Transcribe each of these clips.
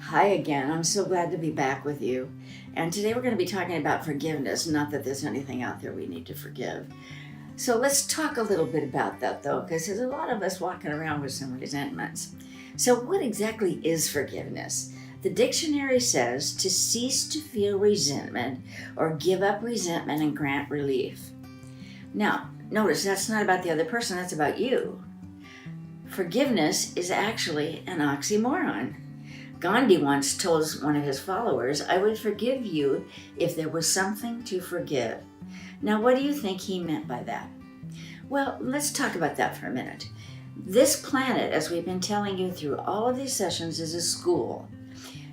Hi again. I'm so glad to be back with you. And today we're going to be talking about forgiveness. Not that there's anything out there we need to forgive. So let's talk a little bit about that though, because there's a lot of us walking around with some resentments. So, what exactly is forgiveness? The dictionary says to cease to feel resentment or give up resentment and grant relief. Now, notice that's not about the other person, that's about you. Forgiveness is actually an oxymoron. Gandhi once told one of his followers, "I would forgive you if there was something to forgive." Now, what do you think he meant by that? Well, let's talk about that for a minute. This planet, as we've been telling you through all of these sessions, is a school.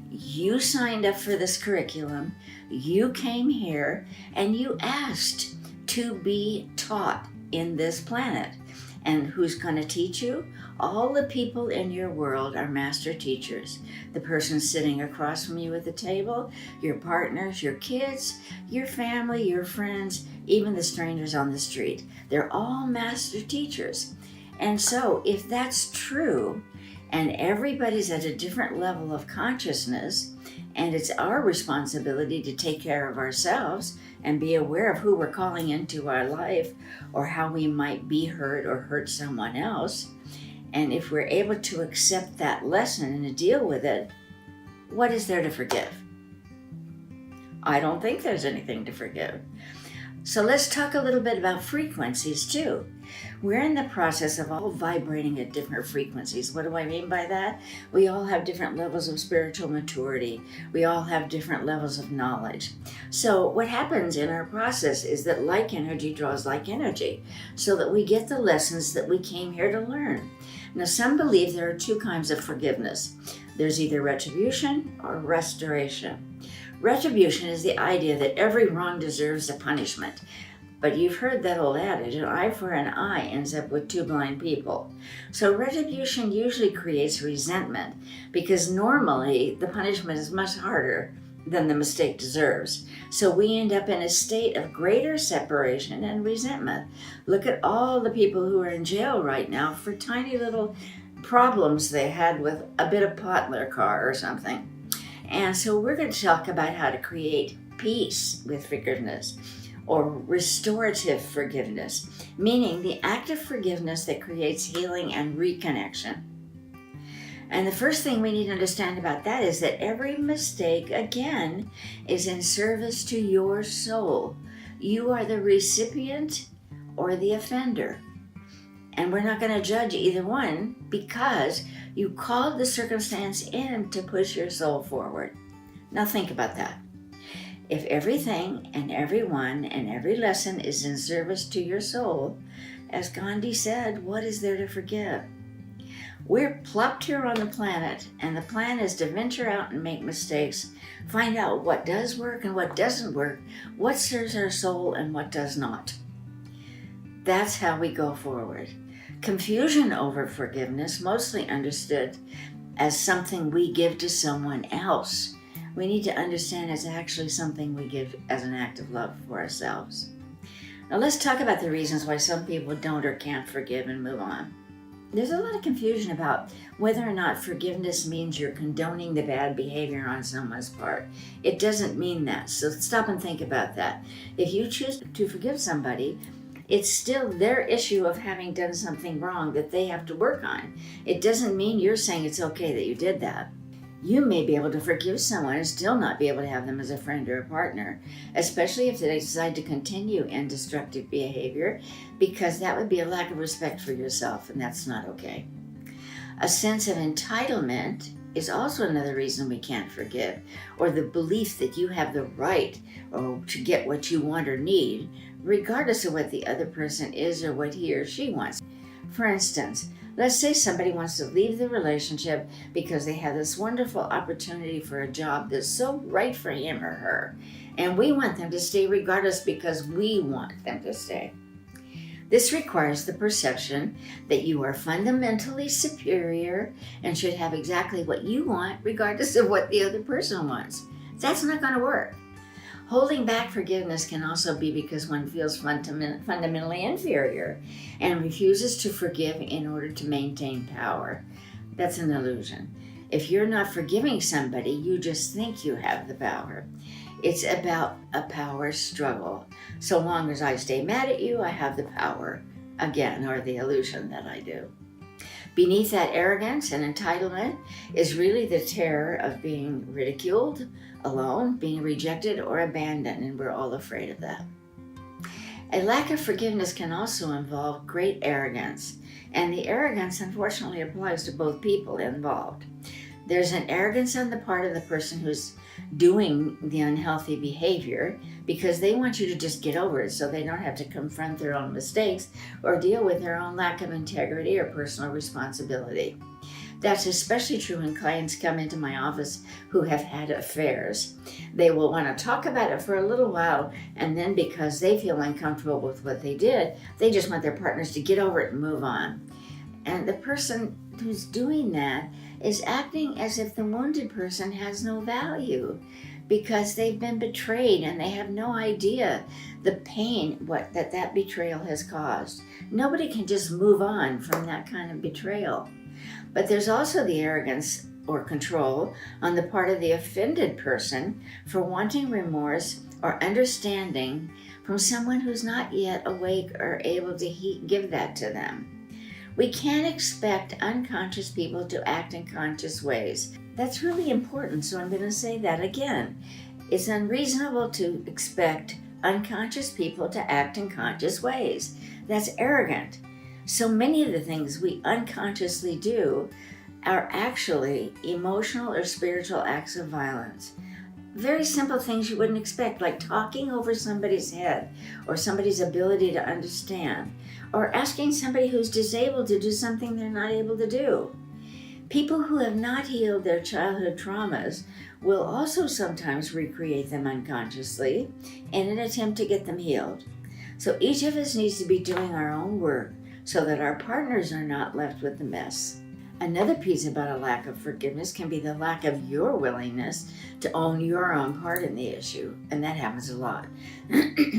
You signed up for this curriculum, you came here, and you asked to be taught in this planet. And who's going to teach you? All the people in your world are master teachers. The person sitting across from you at the table, your partners, your kids, your family, your friends, even the strangers on the street. They're all master teachers. And so if that's true, and everybody's at a different level of consciousness, and it's our responsibility to take care of ourselves and be aware of who we're calling into our life or how we might be hurt or hurt someone else. And if we're able to accept that lesson and to deal with it, what is there to forgive? I don't think there's anything to forgive. So let's talk a little bit about frequencies too. We're in the process of all vibrating at different frequencies. What do I mean by that? We all have different levels of spiritual maturity. We all have different levels of knowledge. So what happens in our process is that like energy draws like energy, so that we get the lessons that we came here to learn. Now, some believe there are two kinds of forgiveness. There's either retribution or restoration. Retribution is the idea that every wrong deserves a punishment. But you've heard that old adage, an eye for an eye ends up with two blind people. So retribution usually creates resentment because normally the punishment is much harder than the mistake deserves. So we end up in a state of greater separation and resentment. Look at all the people who are in jail right now for tiny little problems they had with a bit of pot in their car or something. And so we're going to talk about how to create peace with forgiveness, or restorative forgiveness, meaning the act of forgiveness that creates healing and reconnection. And the first thing we need to understand about that is that every mistake, again, is in service to your soul. You are the recipient or the offender. And we're not going to judge either one because you called the circumstance in to push your soul forward. Now think about that. If everything and everyone and every lesson is in service to your soul, as Gandhi said, what is there to forgive? We're plopped here on the planet, and the plan is to venture out and make mistakes, find out what does work and what doesn't work, what serves our soul and what does not. That's how we go forward. Confusion over forgiveness, mostly understood as something we give to someone else. We need to understand it's actually something we give as an act of love for ourselves. Now let's talk about the reasons why some people don't or can't forgive and move on. There's a lot of confusion about whether or not forgiveness means you're condoning the bad behavior on someone's part. It doesn't mean that, so stop and think about that. If you choose to forgive somebody, it's still their issue of having done something wrong that they have to work on. It doesn't mean you're saying it's okay that you did that. You may be able to forgive someone and still not be able to have them as a friend or a partner, especially if they decide to continue in destructive behavior, because that would be a lack of respect for yourself, and that's not okay. A sense of entitlement is also another reason we can't forgive, or the belief that you have the right to get what you want or need, regardless of what the other person is or what he or she wants. For instance, let's say somebody wants to leave the relationship because they have this wonderful opportunity for a job that's so right for him or her, and we want them to stay regardless because we want them to stay. This requires the perception that you are fundamentally superior and should have exactly what you want regardless of what the other person wants. That's not going to work. Holding back forgiveness can also be because one feels fundamentally inferior and refuses to forgive in order to maintain power. That's an illusion. If you're not forgiving somebody, you just think you have the power. It's about a power struggle. So long as I stay mad at you, I have the power again, or the illusion that I do. Beneath that arrogance and entitlement is really the terror of being ridiculed, alone, being rejected, or abandoned, and we're all afraid of that. A lack of forgiveness can also involve great arrogance, and the arrogance unfortunately applies to both people involved. There's an arrogance on the part of the person who's doing the unhealthy behavior because they want you to just get over it so they don't have to confront their own mistakes or deal with their own lack of integrity or personal responsibility. That's especially true when clients come into my office who have had affairs. They will want to talk about it for a little while, and then because they feel uncomfortable with what they did, they just want their partners to get over it and move on. And the person who's doing that is acting as if the wounded person has no value because they've been betrayed and they have no idea the pain that betrayal has caused. Nobody can just move on from that kind of betrayal. But there's also the arrogance or control on the part of the offended person for wanting remorse or understanding from someone who's not yet awake or able to give that to them. We can't expect unconscious people to act in conscious ways. That's really important, so I'm going to say that again. It's unreasonable to expect unconscious people to act in conscious ways. That's arrogant. So many of the things we unconsciously do are actually emotional or spiritual acts of violence. Very simple things you wouldn't expect, like talking over somebody's head or somebody's ability to understand, or asking somebody who's disabled to do something they're not able to do. People who have not healed their childhood traumas will also sometimes recreate them unconsciously in an attempt to get them healed. So each of us needs to be doing our own work so that our partners are not left with the mess. Another piece about a lack of forgiveness can be the lack of your willingness to own your own part in the issue, and that happens a lot.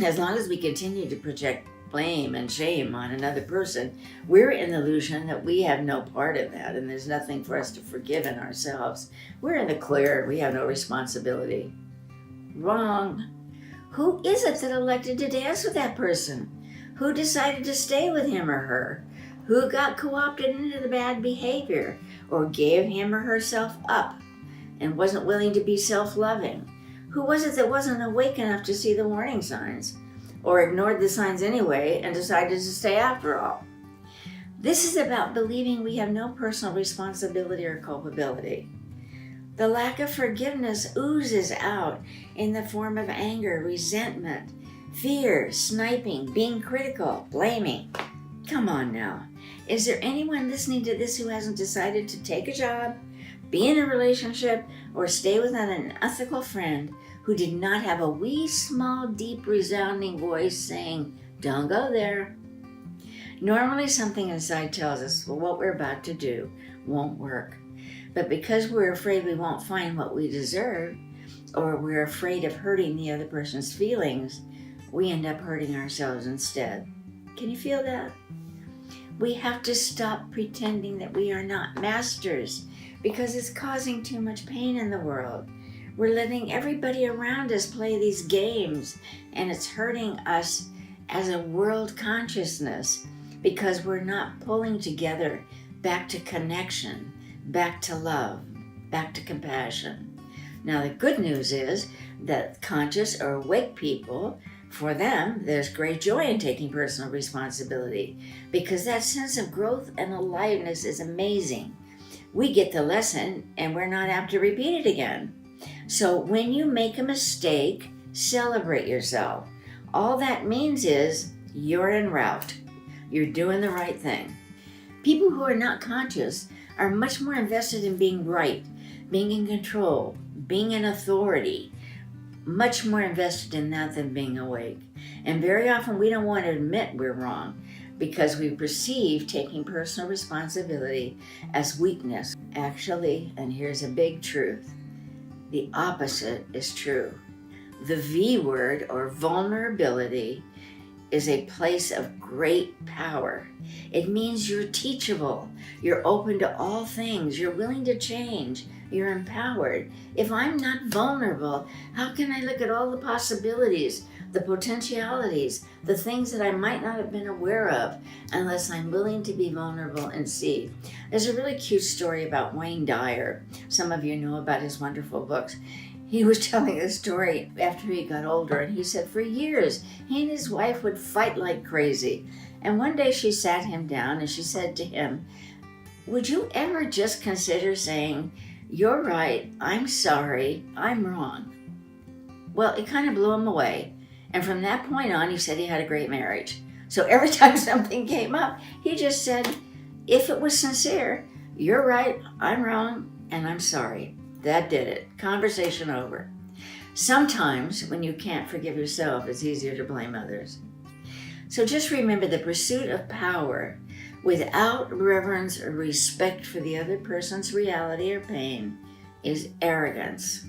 As long as we continue to project blame and shame on another person, we're in the illusion that we have no part in that and there's nothing for us to forgive in ourselves. We're in the clear, we have no responsibility. Wrong. Who is it that elected to dance with that person? Who decided to stay with him or her? Who got co-opted into the bad behavior or gave him or herself up and wasn't willing to be self-loving? Who was it that wasn't awake enough to see the warning signs or ignored the signs anyway and decided to stay after all? This is about believing we have no personal responsibility or culpability. The lack of forgiveness oozes out in the form of anger, resentment, fear, sniping, being critical, blaming. Come on now. Is there anyone listening to this who hasn't decided to take a job, be in a relationship, or stay with an unethical friend who did not have a wee, small, deep, resounding voice saying, "Don't go there"? Normally something inside tells us, well, what we're about to do won't work. But because we're afraid we won't find what we deserve, or we're afraid of hurting the other person's feelings, we end up hurting ourselves instead. Can you feel that? We have to stop pretending that we are not masters because it's causing too much pain in the world. We're letting everybody around us play these games, and it's hurting us as a world consciousness because we're not pulling together back to connection, back to love, back to compassion. Now, the good news is that conscious or awake people, for them, there's great joy in taking personal responsibility because that sense of growth and aliveness is amazing. We get the lesson and we're not apt to repeat it again. So when you make a mistake, celebrate yourself. All that means is you're en route. You're doing the right thing. People who are not conscious are much more invested in being right, being in control, being in authority, much more invested in that than being awake. And very often we don't want to admit we're wrong because we perceive taking personal responsibility as weakness. Actually, and here's a big truth, the opposite is true. The V word, or vulnerability, is a place of great power. It means you're teachable, you're open to all things, you're willing to change, you're empowered. If I'm not vulnerable, how can I look at all the possibilities, the potentialities, the things that I might not have been aware of unless I'm willing to be vulnerable and see? There's a really cute story about Wayne Dyer. Some of you know about his wonderful books. He was telling a story after he got older, and he said for years he and his wife would fight like crazy. And one day she sat him down and she said to him, "Would you ever just consider saying, 'You're right, I'm sorry, I'm wrong'?" Well, it kind of blew him away. And from that point on, he said he had a great marriage. So every time something came up, he just said, if it was sincere, "You're right, I'm wrong, and I'm sorry." That did it. Conversation over. Sometimes when you can't forgive yourself, it's easier to blame others. So just remember, the pursuit of power without reverence or respect for the other person's reality or pain is arrogance.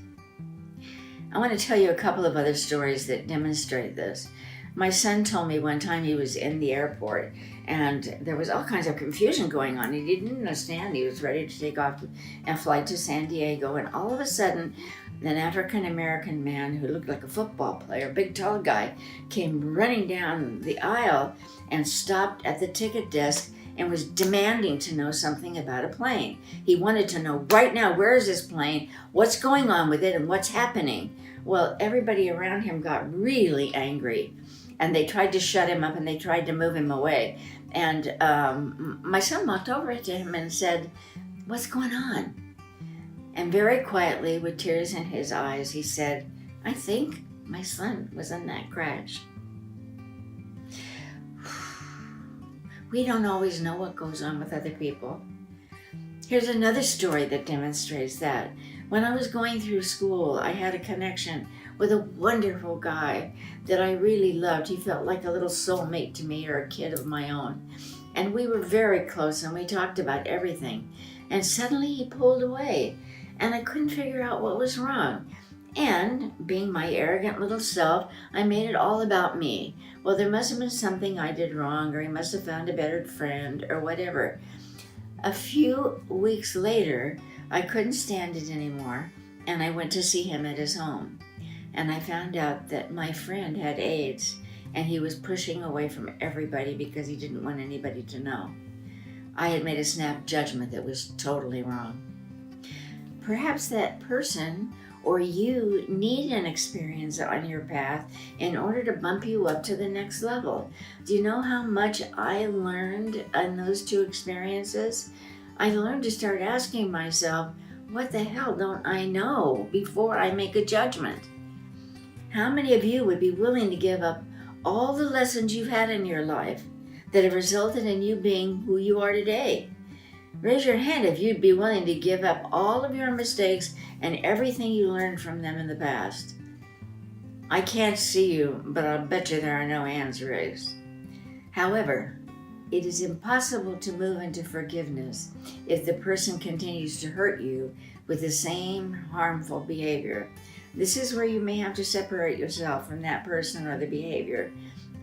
I want to tell you a couple of other stories that demonstrate this. My son told me one time he was in the airport and there was all kinds of confusion going on. He didn't understand. He was ready to take off a flight to San Diego, and all of a sudden, an African-American man who looked like a football player, big tall guy, came running down the aisle and stopped at the ticket desk and was demanding to know something about a plane. He wanted to know right now, where is this plane? What's going on with it and what's happening? Well, everybody around him got really angry, and they tried to shut him up and they tried to move him away. And my son walked over to him and said, "What's going on?" And very quietly, with tears in his eyes, he said, "I think my son was in that crash." We don't always know what goes on with other people. Here's another story that demonstrates that. When I was going through school, I had a connection with a wonderful guy that I really loved. He felt like a little soulmate to me, or a kid of my own. And we were very close and we talked about everything. And suddenly he pulled away and I couldn't figure out what was wrong. And being my arrogant little self, I made it all about me. Well, there must have been something I did wrong, or he must have found a better friend, or whatever. A few weeks later, I couldn't stand it anymore, and I went to see him at his home. And I found out that my friend had AIDS, and he was pushing away from everybody because he didn't want anybody to know. I had made a snap judgment that was totally wrong. Perhaps that person or you need an experience on your path in order to bump you up to the next level. Do you know how much I learned in those two experiences? I learned to start asking myself, what the hell don't I know, before I make a judgment? How many of you would be willing to give up all the lessons you've had in your life that have resulted in you being who you are today? Raise your hand if you'd be willing to give up all of your mistakes and everything you learned from them in the past. I can't see you, but I'll bet you there are no hands raised. However, it is impossible to move into forgiveness if the person continues to hurt you with the same harmful behavior. This is where you may have to separate yourself from that person or the behavior,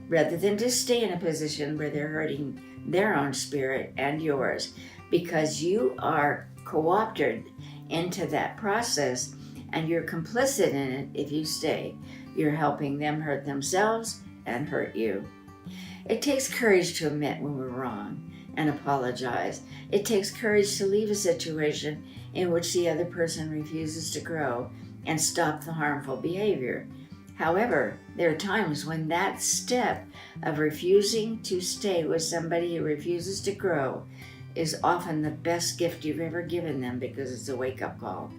rather than to stay in a position where they're hurting their own spirit and yours, because you are co-opted into that process and you're complicit in it. If you stay, you're helping them hurt themselves and hurt you. It takes courage to admit when we're wrong and apologize. It takes courage to leave a situation in which the other person refuses to grow and stop the harmful behavior. However, there are times when that step of refusing to stay with somebody who refuses to grow is often the best gift you've ever given them, because it's a wake-up call.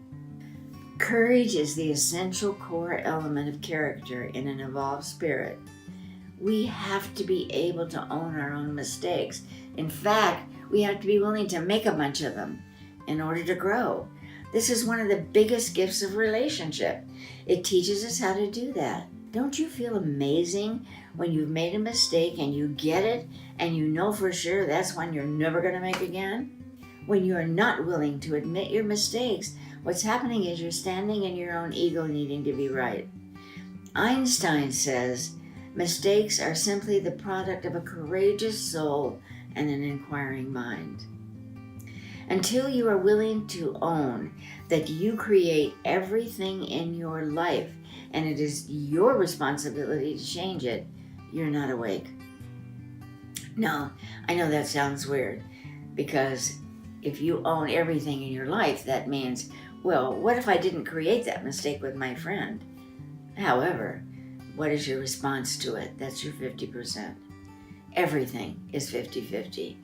Courage is the essential core element of character in an evolved spirit. We have to be able to own our own mistakes. In fact, we have to be willing to make a bunch of them in order to grow. This is one of the biggest gifts of relationship. It teaches us how to do that. Don't you feel amazing when you've made a mistake and you get it and you know for sure that's one you're never going to make again? When you're not willing to admit your mistakes, what's happening is you're standing in your own ego needing to be right. Einstein says Mistakes are simply the product of a courageous soul and an inquiring mind. Until you are willing to own that you create everything in your life and it is your responsibility to change it, you're not awake. No, I know that sounds weird, because if you own everything in your life, that means, well, what if I didn't create that mistake with my friend? However, what is your response to it? That's your 50%. Everything is 50-50.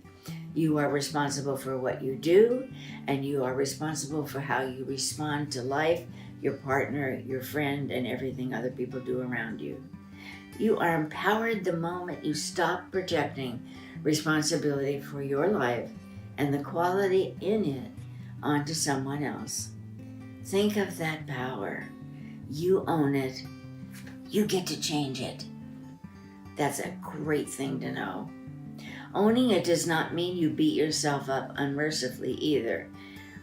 You are responsible for what you do, and you are responsible for how you respond to life, your partner, your friend, and everything other people do around you. You are empowered the moment you stop projecting responsibility for your life and the quality in it onto someone else. Think of that power. You own it. You get to change it. That's a great thing to know. Owning it does not mean you beat yourself up unmercifully either.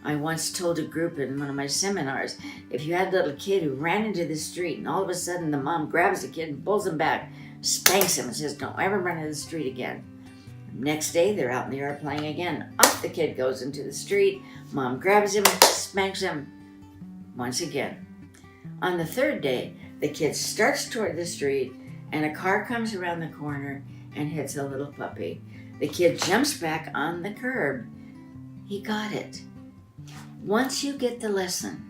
I once told a group in one of my seminars, if you had a little kid who ran into the street and all of a sudden the mom grabs the kid and pulls him back, spanks him and says, don't ever run into the street again. Next day, they're out in the yard playing again. Off the kid goes into the street. Mom grabs him, spanks him once again. On the third day, the kid starts toward the street and a car comes around the corner and hits a little puppy. The kid jumps back on the curb. He got it. Once you get the lesson,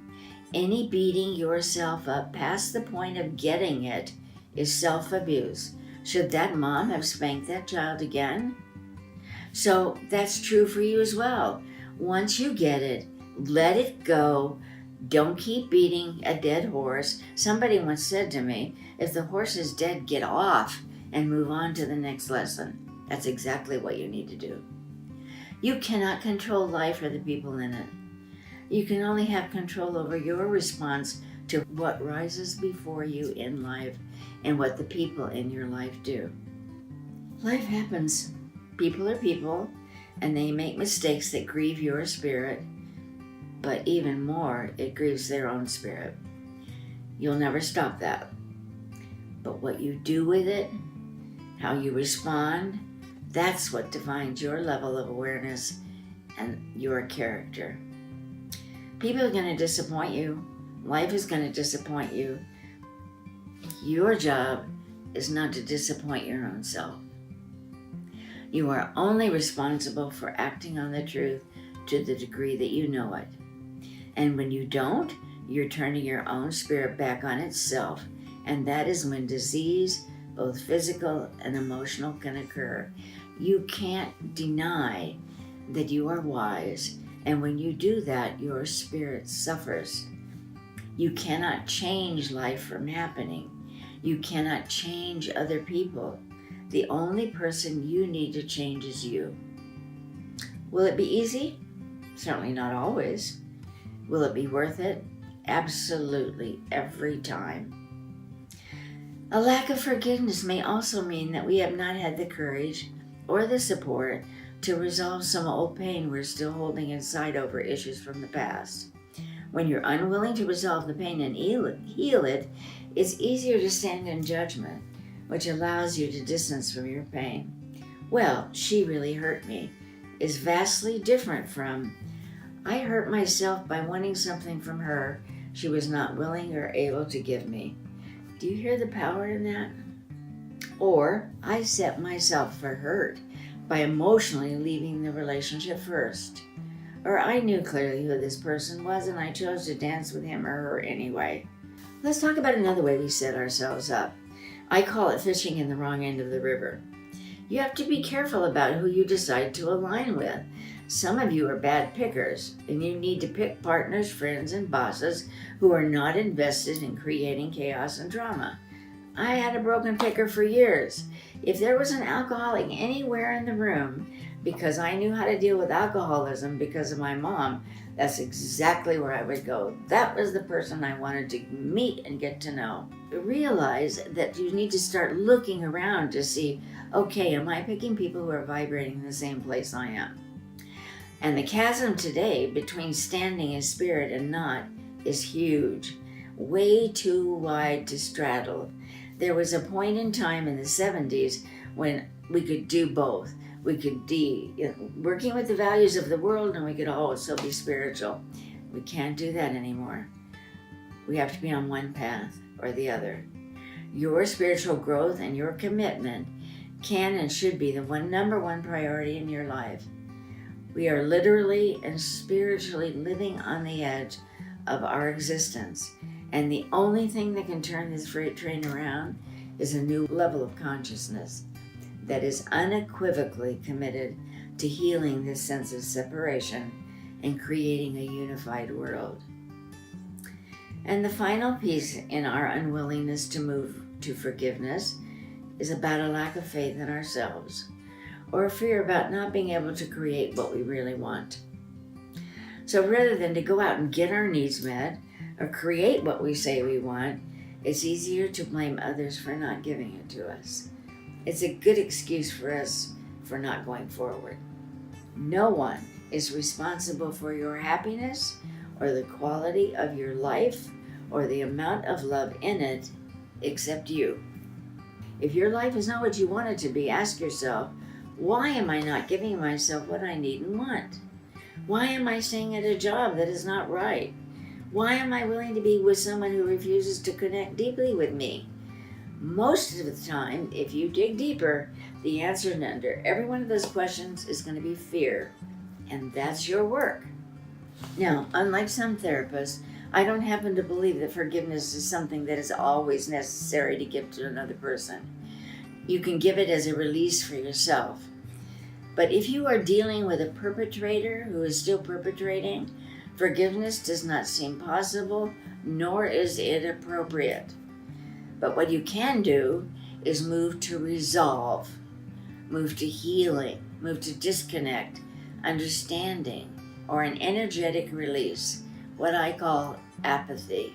any beating yourself up past the point of getting it is self-abuse. Should that mom have spanked that child again? So that's true for you as well. Once you get it, let it go. Don't keep beating a dead horse. Somebody once said to me, if the horse is dead, get off and move on to the next lesson. That's exactly what you need to do. You cannot control life or the people in it. You can only have control over your response to what rises before you in life and what the people in your life do. Life happens. People are people, and they make mistakes that grieve your spirit, but even more, it grieves their own spirit. You'll never stop that. But what you do with it, how you respond, that's what defines your level of awareness and your character. People are going to disappoint you. Life is going to disappoint you. Your job is not to disappoint your own self. You are only responsible for acting on the truth to the degree that you know it. And when you don't, you're turning your own spirit back on itself. And that is when disease, both physical and emotional, can occur. You can't deny that you are wise. And when you do that, your spirit suffers. You cannot change life from happening. You cannot change other people. The only person you need to change is you. Will it be easy? Certainly not always. Will it be worth it? Absolutely, every time. A lack of forgiveness may also mean that we have not had the courage or the support to resolve some old pain we're still holding inside over issues from the past. When you're unwilling to resolve the pain and heal it, it's easier to stand in judgment, which allows you to distance from your pain. Well, she really hurt me, is vastly different from, I hurt myself by wanting something from her she was not willing or able to give me. Do you hear the power in that? Or, I set myself for hurt by emotionally leaving the relationship first. Or I knew clearly who this person was and I chose to dance with him or her anyway. Let's talk about another way we set ourselves up. I call it fishing in the wrong end of the river. You have to be careful about who you decide to align with. Some of you are bad pickers, and you need to pick partners, friends, and bosses who are not invested in creating chaos and drama. I had a broken picker for years. If there was an alcoholic anywhere in the room, because I knew how to deal with alcoholism because of my mom, that's exactly where I would go. That was the person I wanted to meet and get to know. Realize that you need to start looking around to see, okay, am I picking people who are vibrating in the same place I am? And the chasm today between standing in spirit and not is huge, way too wide to straddle. There was a point in time in the 70s when we could do both. We could be working with the values of the world, and we could also be spiritual. We can't do that anymore. We have to be on one path or the other. Your spiritual growth and your commitment can and should be the number one priority in your life. We are literally and spiritually living on the edge of our existence, and the only thing that can turn this freight train around is a new level of consciousness that is unequivocally committed to healing this sense of separation and creating a unified world. And the final piece in our unwillingness to move to forgiveness is about a lack of faith in ourselves, or a fear about not being able to create what we really want. So rather than to go out and get our needs met or create what we say we want, it's easier to blame others for not giving it to us. It's a good excuse for us for not going forward. No one is responsible for your happiness or the quality of your life or the amount of love in it except you. If your life is not what you want it to be, ask yourself, why am I not giving myself what I need and want? Why am I staying at a job that is not right? Why am I willing to be with someone who refuses to connect deeply with me? Most of the time, if you dig deeper, the answer under every one of those questions is going to be fear, and that's your work. Now, unlike some therapists, I don't happen to believe that forgiveness is something that is always necessary to give to another person. You can give it as a release for yourself. But if you are dealing with a perpetrator who is still perpetrating, forgiveness does not seem possible, nor is it appropriate. But what you can do is move to resolve, move to healing, move to disconnect, understanding, or an energetic release, what I call apathy.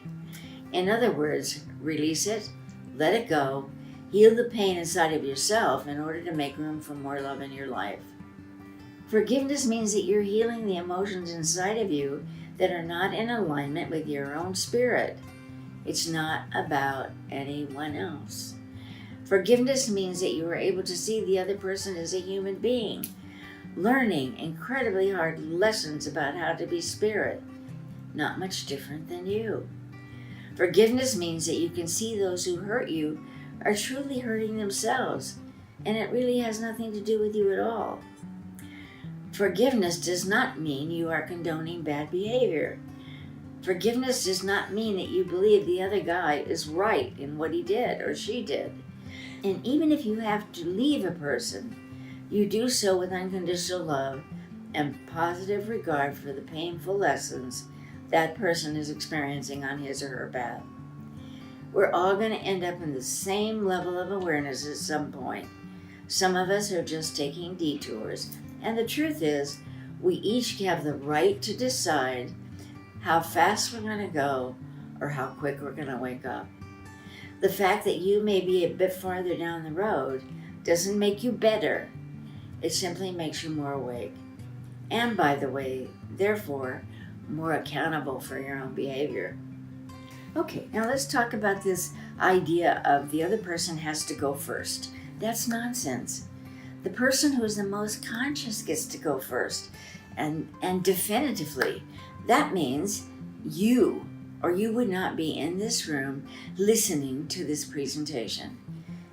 In other words, release it, let it go, heal the pain inside of yourself in order to make room for more love in your life. Forgiveness means that you're healing the emotions inside of you that are not in alignment with your own spirit. It's not about anyone else. Forgiveness means that you are able to see the other person as a human being, learning incredibly hard lessons about how to be spirit, not much different than you. Forgiveness means that you can see those who hurt you are truly hurting themselves, and it really has nothing to do with you at all. Forgiveness does not mean you are condoning bad behavior. Forgiveness does not mean that you believe the other guy is right in what he did or she did. And even if you have to leave a person, you do so with unconditional love and positive regard for the painful lessons that person is experiencing on his or her path. We're all going to end up in the same level of awareness at some point. Some of us are just taking detours, and the truth is, we each have the right to decide how fast we're going to go or how quick we're going to wake up. The fact that you may be a bit farther down the road doesn't make you better. It simply makes you more awake. And by the way, therefore, more accountable for your own behavior. Okay, now let's talk about this idea of the other person has to go first. That's nonsense. The person who is the most conscious gets to go first, and definitively. That means you, or you would not be in this room listening to this presentation.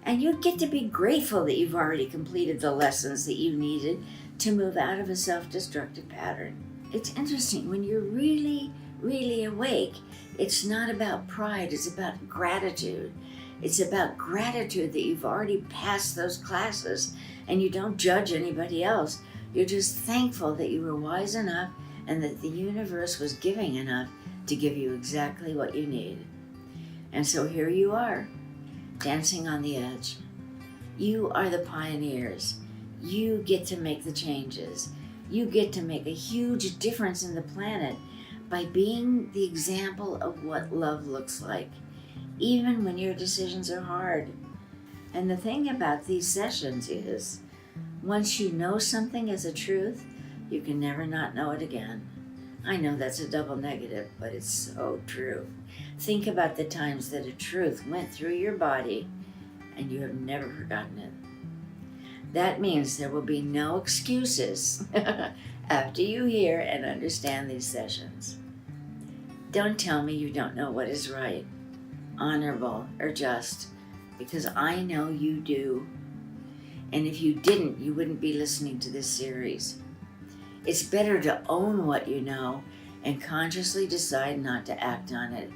And you get to be grateful that you've already completed the lessons that you needed to move out of a self-destructive pattern. It's interesting, when you're really, really awake, it's not about pride, it's about gratitude. It's about gratitude that you've already passed those classes and you don't judge anybody else. You're just thankful that you were wise enough and that the universe was giving enough to give you exactly what you need. And so here you are, dancing on the edge. You are the pioneers. You get to make the changes. You get to make a huge difference in the planet by being the example of what love looks like, even when your decisions are hard. And the thing about these sessions is, once you know something as a truth, you can never not know it again. I know that's a double negative, but it's so true. Think about the times that a truth went through your body and you have never forgotten it. That means there will be no excuses after you hear and understand these sessions. Don't tell me you don't know what is right, honorable, or just, because I know you do. And if you didn't, you wouldn't be listening to this series. It's better to own what you know and consciously decide not to act on it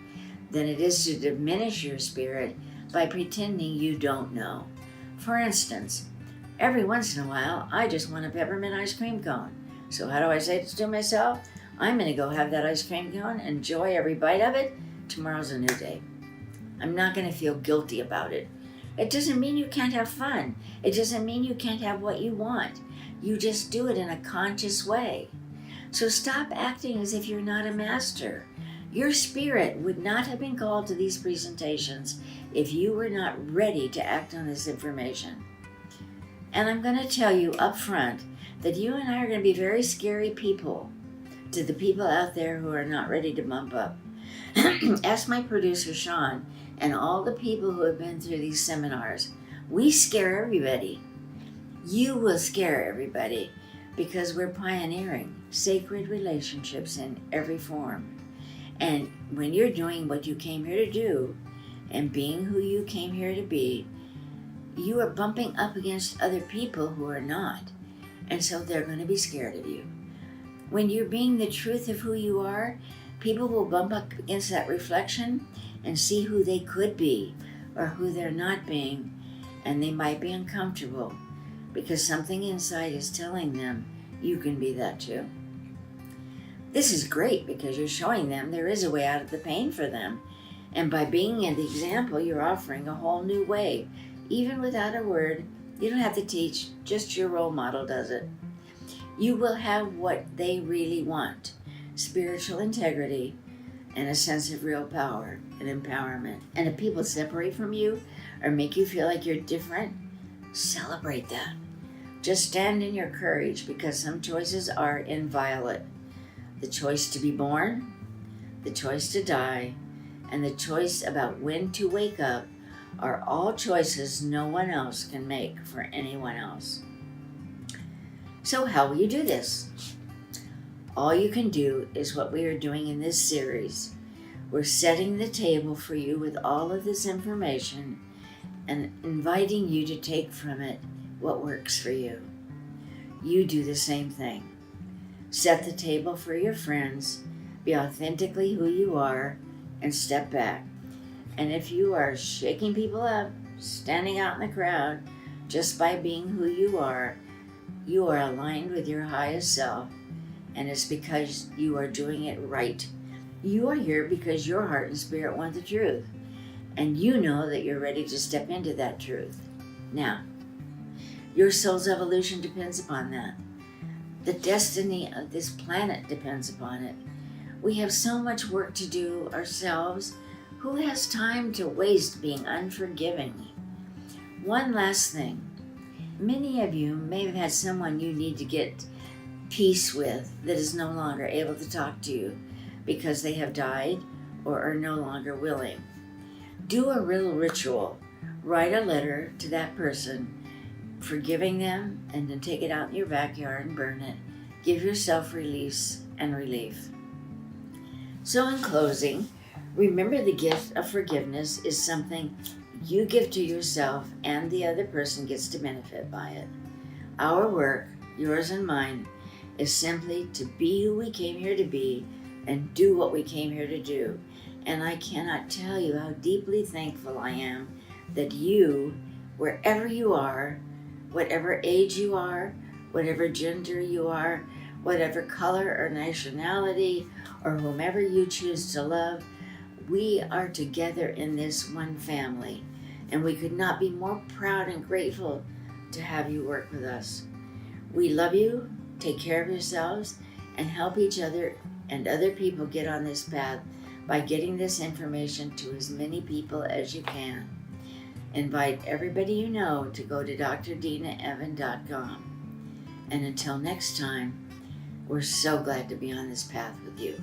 than it is to diminish your spirit by pretending you don't know. For instance, every once in a while, I just want a peppermint ice cream cone. So how do I say to myself? I'm going to go have that ice cream cone, enjoy every bite of it. Tomorrow's a new day. I'm not going to feel guilty about it. It doesn't mean you can't have fun. It doesn't mean you can't have what you want. You just do it in a conscious way. So stop acting as if you're not a master. Your spirit would not have been called to these presentations if you were not ready to act on this information. And I'm going to tell you up front that you and I are going to be very scary people to the people out there who are not ready to bump up. Ask my producer, Sean, and all the people who have been through these seminars. We scare everybody. You will scare everybody because we're pioneering sacred relationships in every form. And when you're doing what you came here to do and being who you came here to be, you are bumping up against other people who are not. And so they're going to be scared of you. When you're being the truth of who you are, people will bump up against that reflection and see who they could be or who they're not being, and they might be uncomfortable because something inside is telling them you can be that too. This is great because you're showing them there is a way out of the pain for them, and by being the example, you're offering a whole new way. Even without a word, you don't have to teach, just your role model does it. You will have what they really want, spiritual integrity and a sense of real power and empowerment. And if people separate from you or make you feel like you're different, celebrate that. Just stand in your courage because some choices are inviolate. The choice to be born, the choice to die, and the choice about when to wake up are all choices no one else can make for anyone else. So how will you do this? All you can do is what we are doing in this series. We're setting the table for you with all of this information and inviting you to take from it what works for you. You do the same thing. Set the table for your friends, be authentically who you are, and step back. And if you are shaking people up, standing out in the crowd, just by being who you are aligned with your highest self, and it's because you are doing it right. You are here because your heart and spirit want the truth, and you know that you're ready to step into that truth. Now, your soul's evolution depends upon that. The destiny of this planet depends upon it. We have so much work to do ourselves. Who has time to waste being unforgiving? One last thing. Many of you may have had someone you need to get peace with that is no longer able to talk to you because they have died or are no longer willing. Do a little ritual. Write a letter to that person, forgiving them, and then take it out in your backyard and burn it. Give yourself release and relief. So in closing, remember the gift of forgiveness is something you give to yourself and the other person gets to benefit by it. Our work, yours and mine, is simply to be who we came here to be and do what we came here to do. And I cannot tell you how deeply thankful I am that you, wherever you are, whatever age you are, whatever gender you are, whatever color or nationality, or whomever you choose to love, we are together in this one family. And we could not be more proud and grateful to have you work with us. We love you, take care of yourselves, and help each other and other people get on this path by getting this information to as many people as you can. Invite everybody you know to go to drdinaevan.com. And until next time, we're so glad to be on this path with you.